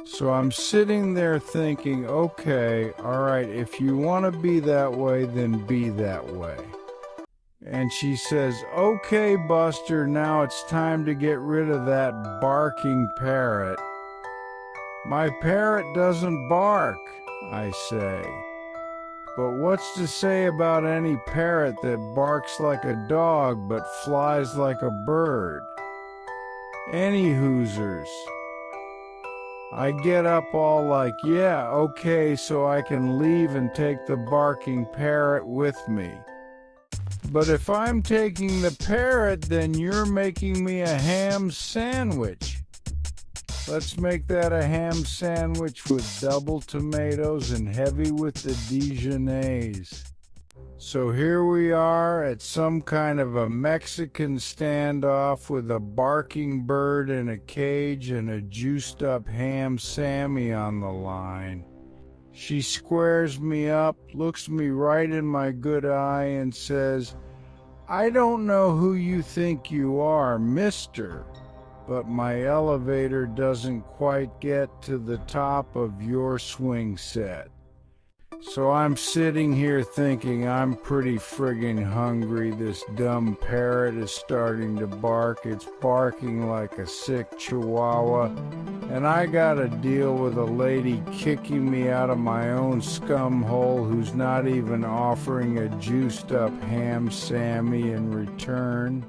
So I'm sitting there thinking, okay, all right, if you want to be that way, then be that way. And she says, okay, Buster, now it's time to get rid of that barking parrot. My parrot doesn't bark, I say. But what's to say about any parrot that barks like a dog but flies like a bird? Any Hoosers. I get up all like, yeah, okay, so I can leave and take the barking parrot with me. But if I'm taking the parrot, then you're making me a ham sandwich. Let's make that a ham sandwich with double tomatoes and heavy with the Dijonnaise. So here we are at some kind of a Mexican standoff with a barking bird in a cage and a juiced up ham Sammy on the line. She squares me up, looks me right in my good eye and says, I don't know who you think you are, mister, but my elevator doesn't quite get to the top of your swing set. So I'm sitting here thinking I'm pretty frigging hungry. This dumb parrot is starting to bark. It's barking like a sick chihuahua. And I gotta deal with a lady kicking me out of my own scum hole who's not even offering a juiced up ham Sammy in return.